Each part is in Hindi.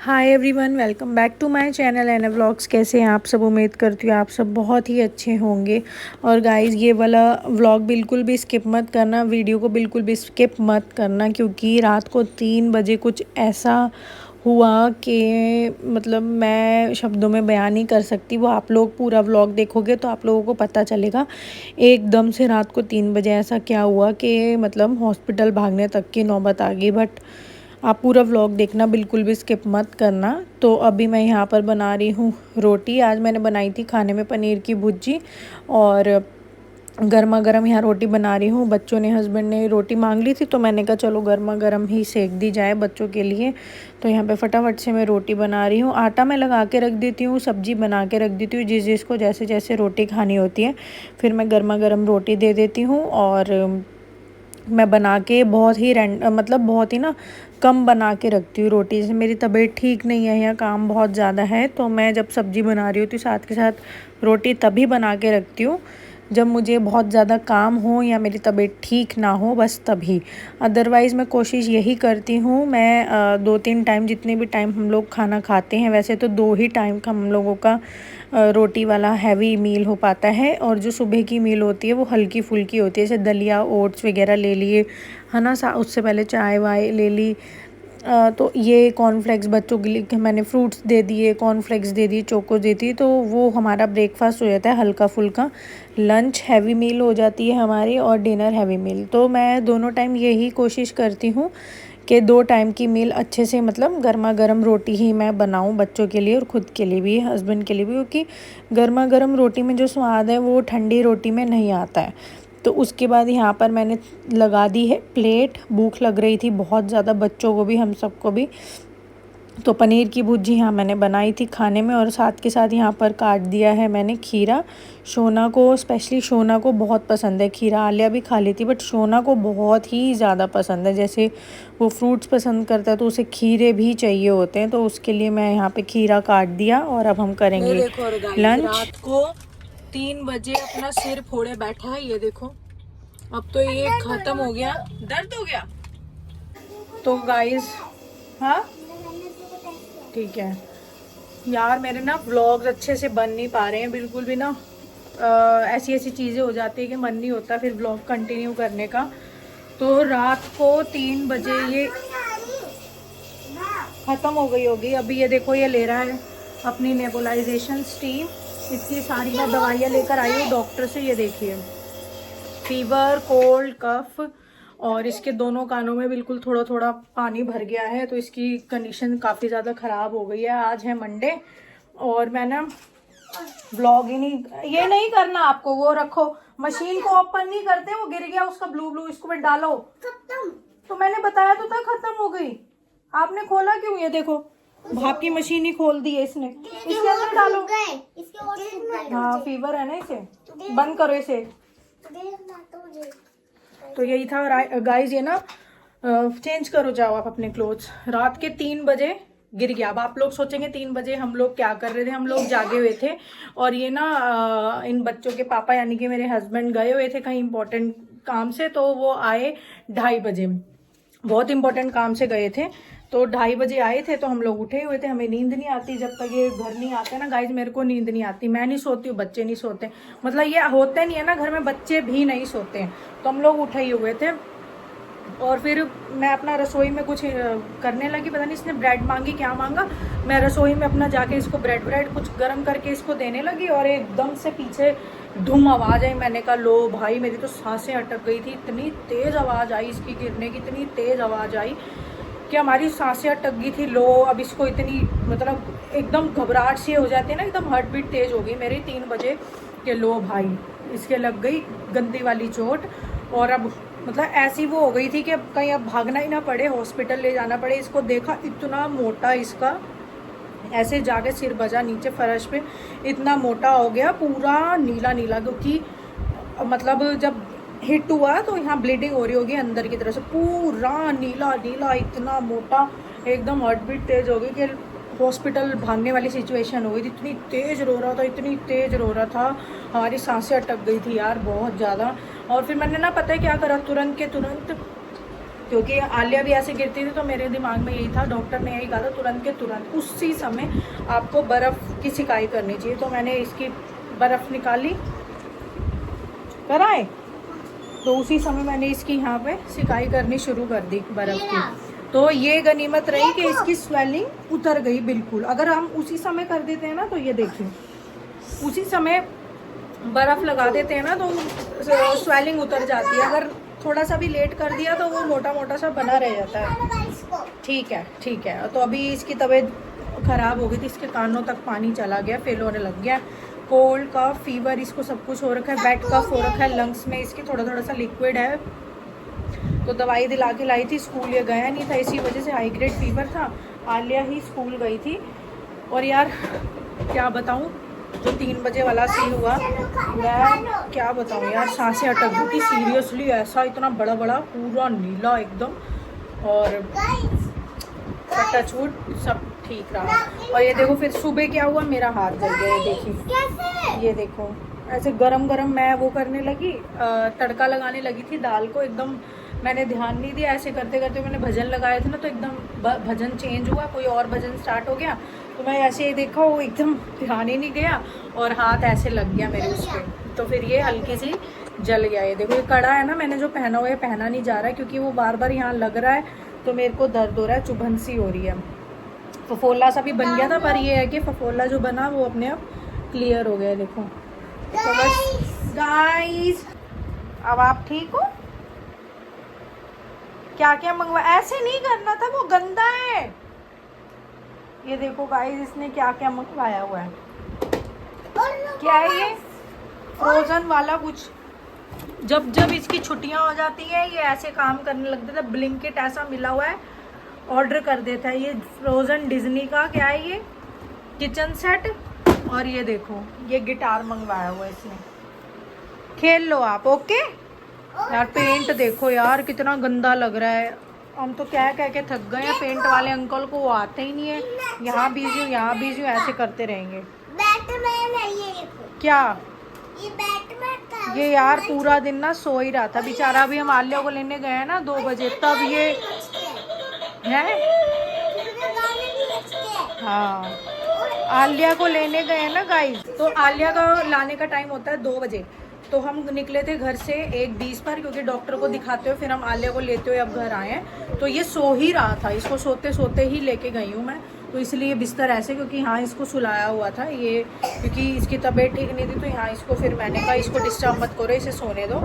Hi everyone, welcome back to my channel N vlogs. कैसे हैं आप सब? उम्मीद करती हूँ आप सब बहुत ही अच्छे होंगे। और गाइस, ये वाला व्लॉग बिल्कुल भी स्किप मत करना, वीडियो को बिल्कुल भी स्किप मत करना, क्योंकि रात को 3 बजे कुछ ऐसा हुआ कि मतलब मैं शब्दों में बयान नहीं कर सकती। वो आप लोग पूरा व्लॉग देखोगे तो आप लोगों को पता चलेगा। एकदम से रात को 3 बजे ऐसा क्या हुआ कि मतलब हॉस्पिटल भागने तक की नौबत आ गई। बट आप पूरा व्लॉग देखना, बिल्कुल भी स्किप मत करना। तो अभी मैं यहाँ पर बना रही हूँ रोटी। आज मैंने बनाई थी खाने में पनीर की भुर्जी, और गर्मा गर्म यहाँ रोटी बना रही हूँ। बच्चों ने, हस्बैंड ने रोटी मांग ली थी तो मैंने कहा चलो गर्मा गर्म ही सेक दी जाए बच्चों के लिए। तो यहाँ पे फटाफट से मैं रोटी बना रही हूँ। आटा मैं लगा के रख देती हूँ, सब्जी बना के रख देती हूँ, जिसको जैसे जैसे रोटी खानी होती है फिर मैं गर्मा गर्म रोटी दे देती हूँ। और मैं बना के बहुत ही मतलब बहुत ही ना कम बना के रखती हूँ रोटी। जैसे मेरी तबीयत ठीक नहीं है या काम बहुत ज़्यादा है तो मैं जब सब्ज़ी बना रही होती हूँ साथ के साथ रोटी तभी बना के रखती हूँ जब मुझे बहुत ज़्यादा काम हो या मेरी तबीयत ठीक ना हो, बस तभी। अदरवाइज़ मैं कोशिश यही करती हूँ, मैं 2-3 टाइम, जितने भी टाइम हम लोग खाना खाते हैं, वैसे तो 2 ही टाइम का हम लोगों का रोटी वाला हैवी मील हो पाता है। और जो सुबह की मील होती है वो हल्की फुल्की होती है, जैसे दलिया ओट्स वगैरह ले लिए, है ना। उससे पहले चाय वाय ले ली। तो ये कॉर्नफ्लेक्स बच्चों के लिए मैंने फ्रूट्स दे दिए, कॉर्नफ्लेक्स दे दिए, चोको दे दी, तो वो हमारा ब्रेकफास्ट हो जाता है हल्का फुल्का। लंच हैवी मील हो जाती है हमारी और डिनर हैवी मील। तो मैं दोनों टाइम यही कोशिश करती हूँ कि 2 टाइम की मील अच्छे से, मतलब गर्मा गर्म रोटी ही मैं बनाऊँ बच्चों के लिए और ख़ुद के लिए भी, हस्बैंड के लिए भी, क्योंकि गर्मा गर्म रोटी में जो स्वाद है वो ठंडी रोटी में नहीं आता है। तो उसके बाद यहाँ पर मैंने लगा दी है प्लेट। भूख लग रही थी बहुत ज़्यादा, बच्चों को भी हम सबको भी। तो पनीर की भुर्जी यहाँ मैंने बनाई थी खाने में, और साथ के साथ यहाँ पर काट दिया है मैंने खीरा। शोना को, स्पेशली शोना को बहुत पसंद है खीरा। आलिया भी खा लेती बट शोना को बहुत ही ज़्यादा पसंद है। जैसे वो फ्रूट्स पसंद करता है तो उसे खीरे भी चाहिए होते हैं, तो उसके लिए मैं यहाँ पे खीरा काट दिया। और अब हम करेंगे लंच। रात को 3 बजे अपना सिर फोड़े बैठा है, ये देखो। अब तो ये खत्म हो गया, दर्द हो गया। तो गाइस, हाँ ठीक है यार, मेरे ना व्लॉग्स अच्छे से बन नहीं पा रहे हैं बिल्कुल भी ना। ऐसी ऐसी चीज़ें हो जाती है कि मन नहीं होता फिर व्लॉग कंटिन्यू करने का। तो रात को 3 बजे ये ख़त्म हो गई होगी। अभी ये देखो, ये ले रहा है अपनी नेबुलाइजेशन स्टीम। इसकी सारी मैं दवाइयाँ लेकर आई हूँ डॉक्टर से। ये देखिए, फीवर, कोल्ड, कफ, और इसके दोनों कानों में बिल्कुल थोड़ा थोड़ा पानी भर गया है, तो इसकी कंडीशन काफ़ी ज़्यादा ख़राब हो गई है। आज है मंडे और मैं ना ब्लॉग ही नहीं, ये नहीं करना आपको, वो रखो, मशीन को ओपन नहीं करते, वो गिर गया उसका ब्लू ब्लू, इसको में डालो। तो मैंने बताया तो था खत्म हो गई, आपने खोला क्यों? ये देखो, भाप की मशीन ही खोल दी है इसने। इसके अंदर डालो। हाँ, फीवर है ना इसे, बंद करो इसे। तो यही था गाइस, ये ना चेंज करो, जाओ आप अपने क्लोथ्स। रात के 3 बजे गिर गया। अब आप लोग सोचेंगे 3 बजे हम लोग क्या कर रहे थे। हम लोग जागे हुए थे, और ये ना इन बच्चों के पापा यानी कि मेरे हस्बैंड गए हुए थे कहीं इंपॉर्टेंट काम से, तो वो आए 2:30 बजे। बहुत इंपॉर्टेंट काम से गए थे, तो 2:30 बजे आए थे। तो हम लोग उठे हुए थे, हमें नींद नहीं आती जब तक ये घर नहीं आते ना गाइज। मेरे को नींद नहीं आती, मैं नहीं सोती हूँ, बच्चे नहीं सोते, मतलब ये होते नहीं है ना घर में, बच्चे भी नहीं सोते हैं। तो हम लोग उठे ही हुए थे, और फिर मैं अपना रसोई में कुछ करने लगी। पता नहीं इसने ब्रेड मांगी, क्या मांगा। मैं रसोई में अपना जाके इसको ब्रेड कुछ गर्म करके इसको देने लगी, और एकदम से पीछे धूम आवाज़ आई। मैंने कहा लो भाई, मेरी तो सांसें अटक गई थी, इतनी तेज़ आवाज़ आई इसकी गिरने की, इतनी तेज़ आवाज़ आई कि हमारी सांसें अटक गई थी। लो, अब इसको इतनी, मतलब एकदम घबराहट सी हो जाती है ना, एकदम हार्ट बीट तेज़ हो गई मेरी 3 बजे कि लो भाई, इसके लग गई गंदी वाली चोट। और अब मतलब ऐसी वो हो गई थी कि कहीं अब भागना ही ना पड़े, हॉस्पिटल ले जाना पड़े। इसको देखा, इतना मोटा इसका, ऐसे जाके सिर बजा नीचे फर्श पे, इतना मोटा हो गया, पूरा नीला नीला, क्योंकि मतलब जब हिट हुआ तो यहाँ ब्लीडिंग हो रही होगी अंदर की तरफ से, पूरा नीला नीला, इतना मोटा, एकदम हार्ट बीट तेज़ हो गई कि हॉस्पिटल भागने वाली सिचुएशन हो गई थी। इतनी तेज़ रो रहा था, इतनी तेज़ रो रहा था, हमारी सांसें अटक गई थी यार बहुत ज़्यादा। और फिर मैंने ना, पता है क्या करा, तुरंत के तुरंत क्योंकि आलिया भी ऐसे गिरती थी तो मेरे दिमाग में यही था, डॉक्टर ने यही कहा था तुरंत के तुरंत उसी समय आपको बर्फ़ की सिकाई करनी चाहिए। तो मैंने इसकी बर्फ़ निकाली, कराए, तो उसी समय मैंने इसकी यहाँ पे सिकाई करनी शुरू कर दी बर्फ़ की। तो ये गनीमत रही कि इसकी स्वेलिंग उतर गई बिल्कुल। अगर हम उसी समय कर देते हैं ना, तो ये देखिए उसी समय बर्फ़ लगा देते हैं ना तो स्वेलिंग उतर जाती है। अगर थोड़ा सा भी लेट कर दिया तो वो मोटा मोटा सा बना रह जाता है। ठीक है ठीक है। तो अभी इसकी तबीयत ख़राब हो गई थी, इसके कानों तक पानी चला गया, फेल होने लग गया, कोल्ड का फीवर इसको सब कुछ हो रखा है, बेड कफ हो रखा है, लंग्स में इसके थोड़ा थोड़ा सा लिक्विड है। तो दवाई दिला के लाई थी, स्कूल ये गया नहीं था, इसी वजह से हाई ग्रेड फीवर था। आलिया ही स्कूल गई थी। और यार क्या बताऊँ, जो 3 बजे वाला सीन हुआ, मैं क्या बताऊँ यार, सांसें अटक गई थी सीरियसली। ऐसा इतना बड़ा बड़ा पूरा नीला एकदम, और टचवुड सब ठीक रहा। और ये देखो फिर सुबह क्या हुआ, मेरा हाथ जल गया। ये देखिए, ये देखो ऐसे गरम गरम मैं वो करने लगी, तड़का लगाने लगी थी दाल को। एकदम मैंने ध्यान नहीं दिया, ऐसे करते करते मैंने भजन लगाए थे ना, तो एकदम भजन चेंज हुआ, कोई और भजन स्टार्ट हो गया। तो मैं ऐसे ही देखा, वो एकदम ध्यान ही नहीं गया और हाथ ऐसे लग गया मेरे उस पर। तो फिर ये हल्की सी जल गया। ये देखो ये कड़ा है ना, मैंने जो पहना हुआ है पहना नहीं जा रहा है, क्योंकि वो बार बार यहाँ लग रहा है तो मेरे को दर्द हो रहा है, चुभन सी हो रही है। फफोला सा भी बन गया था, पर ये है कि फफोला जो बना वो अपने आप क्लियर हो गया। देखो तो बस गाइस, अब आप ठीक हो? क्या क्या मंगवा, ऐसे नहीं करना था, वो गंदा है। ये देखो गाइस, इसने क्या क्या मंगवाया हुआ है। क्या है ये? फ्रोजन वाला कुछ। जब जब इसकी छुट्टियां हो जाती है ये ऐसे काम करने लगता है। ब्लिंकिट ऐसा मिला हुआ है, ऑर्डर कर देता है। ये फ्रोजन डिज्नी का क्या है, ये किचन सेट। और ये देखो ये गिटार मंगवाया हुआ है इसने, खेल लो आप। ओके यार, पेंट देखो यार कितना गंदा लग रहा है। हम तो कह के थक गए हैं, पेंट वाले अंकल को वो आते ही नहीं है। यहाँ बिजी हूँ, यहाँ बिजी हूँ, ऐसे करते रहेंगे। बैटमैन है ये। क्या ये बैटमैन था। ये यार पूरा दिन ना सो ही रहा था बेचारा। अभी हम आलिया को लेने गए हैं ना 2 बजे, तब ये है। हाँ आलिया को लेने गए हैं ना गाइस, तो आलिया का लाने का टाइम होता है 2 बजे। तो हम निकले थे घर से 1:20 पर, क्योंकि डॉक्टर को दिखाते हुए फिर हम आलिया को लेते हुए अब घर आए हैं। तो ये सो ही रहा था, इसको सोते सोते ही लेके गई हूँ मैं। तो इसलिए बिस्तर ऐसे, क्योंकि यहाँ इसको सुलाया हुआ था ये, क्योंकि इसकी तबीयत ठीक नहीं थी। तो यहाँ इसको फिर मैंने कहा इसको डिस्टर्ब मत करो, इसे सोने दो।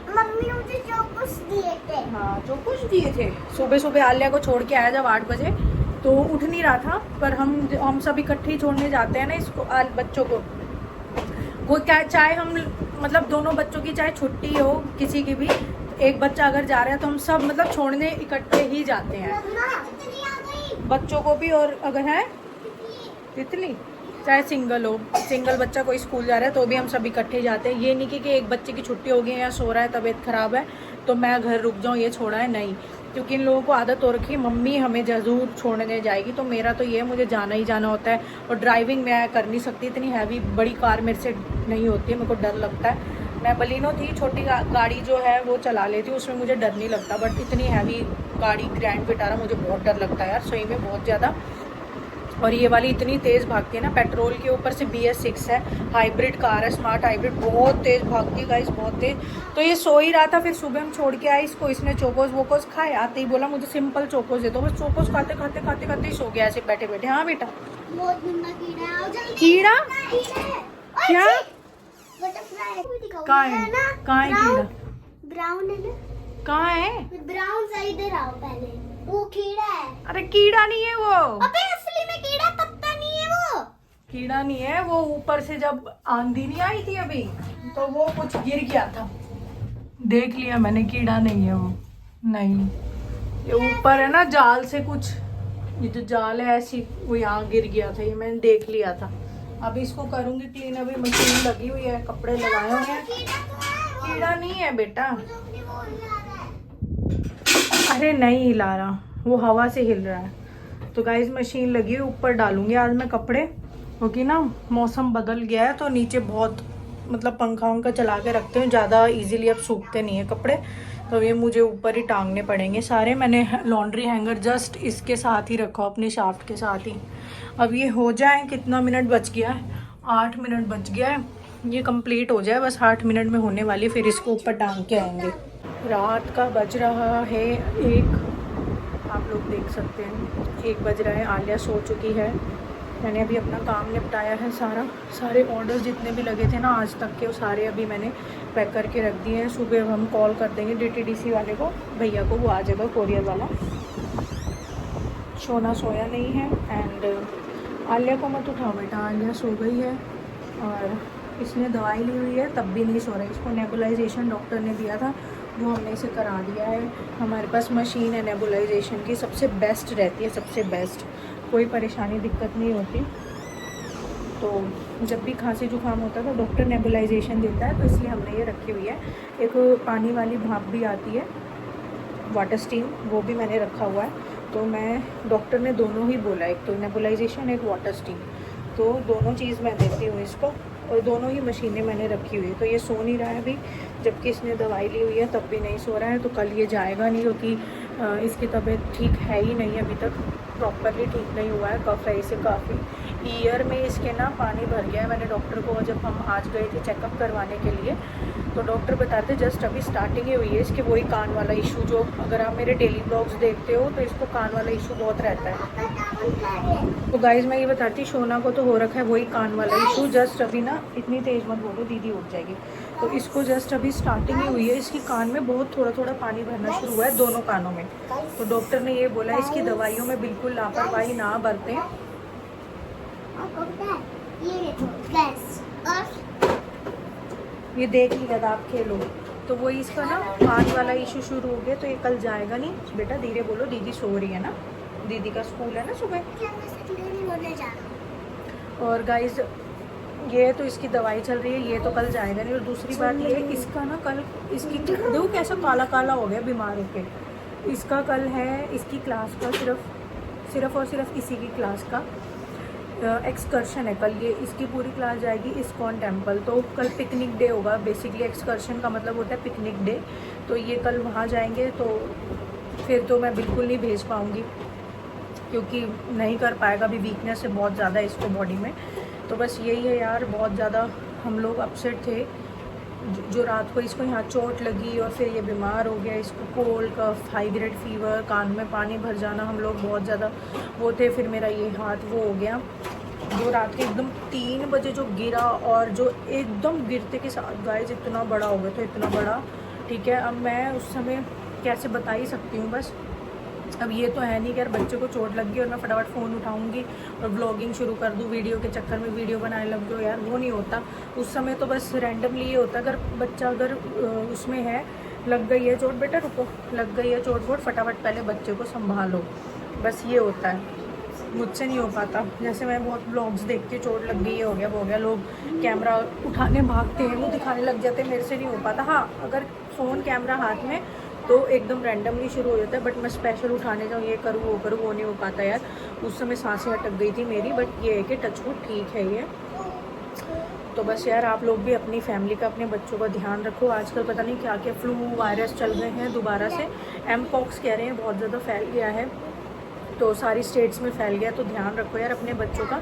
मम्मी मुझे चोकोस दिए थे। हाँ जो कुछ दिए थे। सुबह सुबह आलिया को छोड़ के आया जब 8 बजे, तो उठ नहीं रहा था। पर हम सब इकट्ठे ही छोड़ने जाते हैं ना इसको, बच्चों को। वो क्या, चाहे हम मतलब दोनों बच्चों की चाहे छुट्टी हो किसी की भी, एक बच्चा अगर जा रहा है तो हम सब मतलब छोड़ने इकट्ठे ही जाते हैं बच्चों को भी। और अगर है तितली, चाहे सिंगल हो, सिंगल बच्चा कोई स्कूल जा रहा है तो भी हम सब इकट्ठे जाते हैं। ये नहीं कि एक बच्चे की छुट्टी हो गई है या सो रहा है, तबीयत ख़राब है तो मैं घर रुक जाऊँ, ये छोड़ा है नहीं। क्योंकि इन लोगों को आदत हो रखी है मम्मी हमें ज़रूर छोड़ने जाएगी। तो मेरा तो ये है, मुझे जाना ही जाना होता है। और ड्राइविंग मैं कर नहीं सकती, इतनी हैवी बड़ी कार मेरे से नहीं होती है, मेरे को डर लगता है। मैं बलिनो थी, छोटी गाड़ी जो है वो चला लेती हूँ, उसमें मुझे डर नहीं लगता। बट इतनी हैवी गाड़ी ग्रैंड विटारा मुझे बहुत डर लगता है यार, सही में बहुत ज़्यादा। और ये वाली इतनी तेज़ भागती है ना, पेट्रोल के ऊपर से BS6 है, हाइब्रिड कार है, स्मार्ट हाइब्रिड, बहुत तेज़ भागती है गाइस, बहुत तेज़। तो ये सो ही रहा था, फिर सुबह हम छोड़ के आए इसको, इसने चोकोस वोकोस खाए, आते ही बोला मुझे सिंपल चोकोस दे दो। बस चोकोस खाते खाते खाते खाते ही सो गया ऐसे बैठे बैठे। हाँ बेटा, बहुत गंदा कीड़ा है, आओ जल्दी। कीड़ा? क्या? बटरफ्लाई कहाँ है कीड़ा? ब्राउन है ना, कहाँ है? ब्राउन सा, इधर आओ पहले। वो कीड़ा है। अरे कीड़ा नहीं है वो, अबे असली में कीड़ा, पत्ता नहीं है वो। कीड़ा नहीं है वो। ऊपर से जब आंधी नहीं आई थी अभी, तो वो कुछ गिर गया था, देख लिया मैंने, कीड़ा नहीं है वो। नहीं, ये ऊपर है ना जाल से कुछ, ये जो जाल है ऐसी, वो यहाँ गिर गया था, ये मैंने देख लिया था। अभी इसको करूँगी क्लीन, अभी मशीन लगी हुई है, कपड़े लगाए हुए हैं। कीड़ा नहीं है बेटा। अरे नहीं हिला रहा, वो हवा से हिल रहा है। तो गाइस मशीन लगी हुई, ऊपर डालूंगी आज मैं कपड़े, क्योंकि ना मौसम बदल गया है। तो नीचे बहुत मतलब पंखा वंखा चला के रखते हैं, ज़्यादा इजीली अब सूखते नहीं है कपड़े। तो ये मुझे ऊपर ही टांगने पड़ेंगे सारे। मैंने लॉन्ड्री हैंगर जस्ट इसके साथ ही रखा, अपने शाफ्ट के साथ ही। अब ये हो जाए, कितना मिनट बच गया है, 8 मिनट बच गया है, ये कंप्लीट हो जाए बस, 8 मिनट में होने वाली, फिर इसको ऊपर टांग के आएंगे। रात का बज रहा है 1, आप लोग देख सकते हैं 1 बज रहा है। आलिया सो चुकी है। मैंने अभी अपना काम निपटाया है सारे ऑर्डर जितने भी लगे थे ना आज तक के, वो सारे अभी मैंने पैक करके रख दिए हैं। सुबह हम कॉल कर देंगे DTDC वाले को, भैया को, वो आ जाएगा कोरियर वाला। सोना सोया नहीं है। एंड आलिया को मत उठाओ बेटा, आलिया सो गई है और इसने दवाई ली हुई है तब भी नहीं सो रहा है। इसको नेबुलाइजेशन डॉक्टर ने दिया था, वो हमने इसे करा दिया है। हमारे पास मशीन है नेबुलाइजेशन की, सबसे बेस्ट रहती है, सबसे बेस्ट, कोई परेशानी दिक्कत नहीं होती। तो जब भी खांसी जुकाम होता है तो डॉक्टर नेबुलाइजेशन देता है, तो इसलिए हमने ये रखी हुई है। एक पानी वाली भाप भी आती है, वाटर स्टीम, वो भी मैंने रखा हुआ है। तो मैं, डॉक्टर ने दोनों ही बोला, एक तो नेबुलाइजेशन, एक वाटर स्टीम, तो दोनों चीज़ मैं देती हूँ इसको, और दोनों ही मशीनें मैंने रखी हुई है। तो ये सो नहीं रहा है अभी, जबकि इसने दवाई ली हुई है तब भी नहीं सो रहा है। तो कल ये जाएगा नहीं, क्योंकि इसकी तबीयत ठीक है ही नहीं, अभी तक प्रॉपरली ठीक नहीं हुआ है, कफ है इसे काफ़ी। ईयर में इसके ना पानी भर गया है। मैंने डॉक्टर को, जब हम आज गए थे चेकअप करवाने के लिए, तो डॉक्टर बताते जस्ट अभी स्टार्टिंग ही हुई है इसके, वही कान वाला इशू, जो अगर आप मेरे डेली ब्लॉग्स देखते हो तो इसको कान वाला इशू बहुत रहता है। तो गाइज मैं ये बताती, शोना को तो हो रखा है वही कान वाला इशू, जस्ट अभी ना, इतनी तेज़ मत बोलो दीदी उठ जाएगी। तो इसको जस्ट अभी स्टार्टिंग ही हुई है, इसकी कान में बहुत थोड़ा थोड़ा पानी भरना शुरू हुआ है, दोनों कानों में। तो डॉक्टर ने ये बोला इसकी दवाइयों में बिल्कुल लापरवाही ना बरतें। ये देख लिया था, आप खेलो। तो वही इसका ना कान वाला इशू शुरू हो गया, तो ये कल जाएगा नहीं। बेटा धीरे बोलो, दीदी सो रही है ना, दीदी का स्कूल है ना सुबह। और गाइज ये तो इसकी दवाई चल रही है, ये तो कल जाएगा नहीं। और दूसरी बात ये, इसका ना कल, इसकी देखो कैसा काला काला हो गया बीमार होके। इसका कल है इसकी क्लास का, सिर्फ और सिर्फ इसी की क्लास का एक्सकर्शन है कल। ये इसकी पूरी क्लास जाएगी इस्कॉन टेम्पल। तो कल पिकनिक डे होगा, बेसिकली एक्सकर्शन का मतलब होता है पिकनिक डे। तो ये कल वहाँ जाएंगे, तो फिर तो मैं बिल्कुल नहीं भेज पाऊँगी, क्योंकि नहीं कर पाएगा, अभी वीकनेस है बहुत ज़्यादा इसको बॉडी में। तो बस यही है यार, बहुत ज़्यादा हम लोग अपसेट थे जो रात को इसको यहाँ चोट लगी और फिर ये बीमार हो गया, इसको cold cough, high grade fever, कान में पानी भर जाना, हम लोग बहुत ज़्यादा वो थे। फिर मेरा ये हाथ वो हो गया, जो रात के एकदम 3 बजे जो गिरा, और जो एकदम गिरते के साथ गाइस इतना बड़ा हो गया, तो इतना बड़ा, ठीक है। अब मैं उस समय कैसे बता ही सकती हूँ। बस अब ये तो है नहीं कि यार बच्चे को चोट लग गई और मैं फटाफट फ़ोन उठाऊंगी और व्लॉगिंग शुरू कर दूँ, वीडियो के चक्कर में वीडियो बनाने लग जाओ, यार वो नहीं होता। उस समय तो बस रैंडमली ये होता, अगर बच्चा अगर उसमें है, लग गई है चोट, बेटा रुको, लग गई है चोट वोट, फटाफट पहले बच्चे को संभालो, बस ये होता है। मुझसे नहीं हो पाता। जैसे मैं बहुत ब्लॉग्स देखती हूँ, चोट लग गई, ये हो गया वो हो गया, लोग कैमरा उठाने भागते हैं, मुँह दिखाने लग जाते हैं, मेरे से नहीं हो पाता। हाँ, अगर फ़ोन कैमरा हाथ में तो एकदम रैंडमली शुरू हो जाता है, बट मैं स्पेशल उठाने जाऊँ, ये करूँ, वो नहीं हो पाता यार। उस समय सांसें अटक गई थी मेरी, बट ये है कि टचवुड ठीक है ये। तो बस यार, आप लोग भी अपनी फैमिली का, अपने बच्चों का ध्यान रखो। आजकल पता नहीं क्या क्या फ्लू वायरस चल रहे हैं दोबारा से, एमपॉक्स कह रहे हैं, बहुत ज़्यादा फैल गया है, तो सारी स्टेट्स में फैल गया। तो ध्यान रखो यार अपने बच्चों का।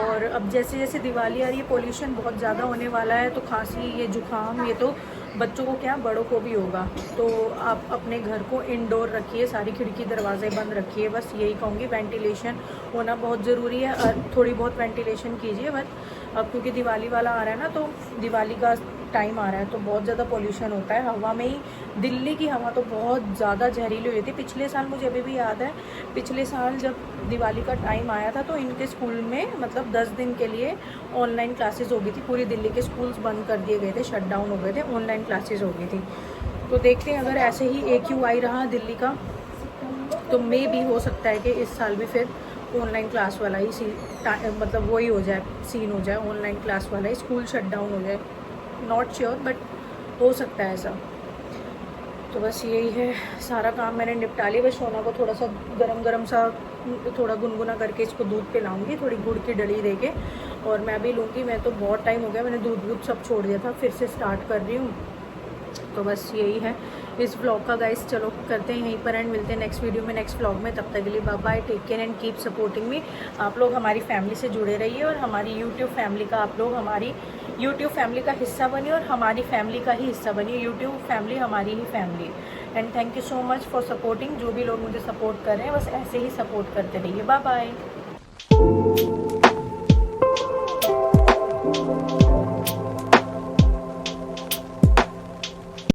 और अब जैसे जैसे दिवाली आ रही है, पोल्यूशन बहुत ज़्यादा होने वाला है, तो खांसी, ये जुकाम, ये तो बच्चों को क्या, बड़ों को भी होगा। तो आप अपने घर को इंडोर रखिए, सारी खिड़की दरवाजे बंद रखिए, बस यही कहूँगी। वेंटिलेशन होना बहुत ज़रूरी है, और थोड़ी बहुत वेंटिलेशन कीजिए। बट अब क्योंकि दिवाली वाला आ रहा है ना, तो दिवाली का टाइम आ रहा है, तो बहुत ज़्यादा पोल्यूशन होता है हवा में ही। दिल्ली की हवा तो बहुत ज़्यादा जहरीली हुई थी पिछले साल, मुझे अभी भी याद है। पिछले साल जब दिवाली का टाइम आया था, तो इनके स्कूल में मतलब 10 दिन के लिए ऑनलाइन क्लासेस हो गई थी। पूरी दिल्ली के स्कूल्स बंद कर दिए गए थे, शट डाउन हो गए थे, ऑनलाइन क्लासेस हो गई थी। तो देखते हैं, अगर ऐसे ही AQI रहा दिल्ली का, तो मे भी हो सकता है कि इस साल भी फिर ऑनलाइन क्लास वाला ही मतलब वही हो जाए, सीन हो जाए, ऑनलाइन क्लास वाला ही, स्कूल शट डाउन हो जाए। नॉट श्योर, बट हो सकता है ऐसा। तो बस यही है, सारा काम मैंने निपटा लिया। बस सोना को थोड़ा सा गरम सा थोड़ा गुनगुना करके इसको दूध पिलाऊंगी, थोड़ी गुड़ की डली दे के, और मैं भी लूँगी। मैं तो बहुत टाइम हो गया, मैंने दूध सब छोड़ दिया था, फिर से स्टार्ट कर रही हूँ। तो बस यही है इस व्लॉग का गाइस। चलो करते हैं यहीं पर एंड मिलते हैं नेक्स्ट वीडियो में, नेक्स्ट व्लॉग में। तब तक के लिए bye bye, take care and keep supporting me. आप लोग हमारी फैमिली से जुड़े रहिए और हमारी यूट्यूब फैमिली का, आप लोग हमारी यूट्यूब फैमिली का हिस्सा बनिए और हमारी फैमिली का ही हिस्सा बनिए। यूट्यूब फैमिली हमारी ही family. And thank you so much for supporting. जो भी लोग मुझे सपोर्ट कर रहे हैं बस ऐसे ही सपोर्ट करते रहिए। Bye bye.